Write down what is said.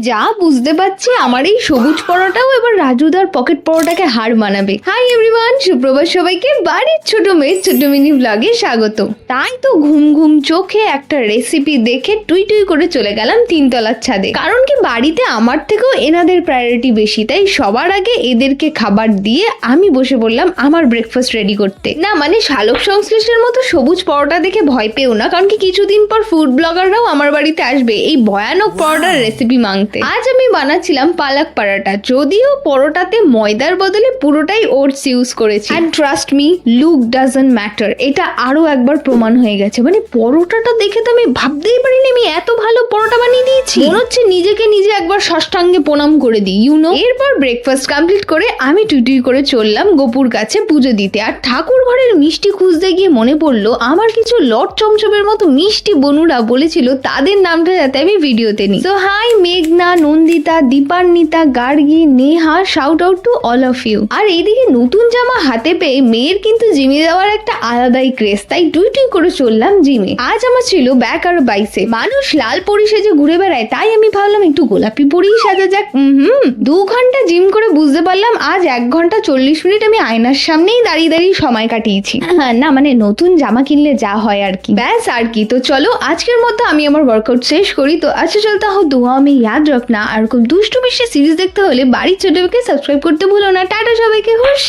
যা বুঝতে পারছি আমার এই সবুজ পরোটাও এবার রাজুদার পকেট পরোটাকে হার মানাবে। হাই এভরিওয়ান, সুপ্রভাত সবাইকে। বাড়ির ছোট মেয়ের ছোট মিনি ব্লগে স্বাগত। তাই তো ঘুম ঘুম চোখে একটা রেসিপি দেখে টুই টুই করে চলে গেলাম তিনতলার ছাদে। কারণ কি বাড়িতে আমার থেকেও এনাদের প্রায়োরিটি বেশি, তাই সবার আগে এদেরকে খাবার দিয়ে আমি বসে পড়লাম আমার ব্রেকফাস্ট রেডি করতে। না মানে শালক সংশ্লেষের মতো সবুজ পরোটা দেখে ভয় পেও না, কারণ কি কিছুদিন পর ফুড ব্লগাররাও আমার বাড়িতে আসবে এই ভয়ানক পরোটার রেসিপি মাংতে। আজ আমি বানাচ্ছিলাম পালক পরোটা, যদিও পরোটাতে ময়দার বদলে পুরোটাই ওটস ইউজ করেছি। And trust me, look doesn't matter, এটা আরো একবার প্রমাণ হয়ে গেছে। মানে পরোটাটা দেখে তো আমি ভাবতেই পারিনি আমি এত ভালো পরোটা বানিয়ে দিয়েছি। মনে হচ্ছে নিজেকে নিজে একবার ষষ্ঠাঙ্গে প্রণাম করে দিই, ইউনো। এরপর ব্রেকফাস্ট কমপ্লিট করে আমি টুই করে চললাম গোপুর কাছে পুজো দিতে। আর ঠাকুর ঘরের মিষ্টি খুঁজতে গিয়ে মনে পড়লো আমার কিছু লট চমচমের মতো মিষ্টি বনুরা বলেছিল তাদের নামটা যাতে আমি ভিডিওতে নিই। তো হাই মেঘনা, Nandita, Dipanwita, Gargi, Neha, shout out to all of you. আর এইদিকে নতুন জামা হাতে পেয়ে মেয়ের কিন্তু জিমে যাওয়ার একটা আলাদাই ক্রেজ, তাই টুই করে চললাম জিমে। আজ আমার ছিল ব্যাক আর বাইসে। মানুষ লাল পরি সেজে ঘুরে বেড়ায়, তাই আমি ভাবলাম একটু গোলাপি পরেই সাজা যাক। 2 ঘন্টা জিম করে বুঝতে পারলাম আজ 1 ঘন্টা 40 মিনিট আমি আয়নার সামনেই দাঁড়িয়ে দাঁড়িয়ে সময় কাটিয়েছি। না মানে নতুন জামা কিনলে যা হয় আর কি, ব্যাস আর কি। তো চলো আজকের মধ্যে আমি আমার ওয়ার্কআউট শেষ করি। তো আচ্ছা চলতে হো দুয়া আমি ইয়াদ রাখনা। আর খুব দুষ্টু মিষ্টি সিরিজ দেখতে হলে বাড়ির ছোটকে সাবস্ক্রাইব করতে ভুলো না। টাটা সবাইকে, হুশ।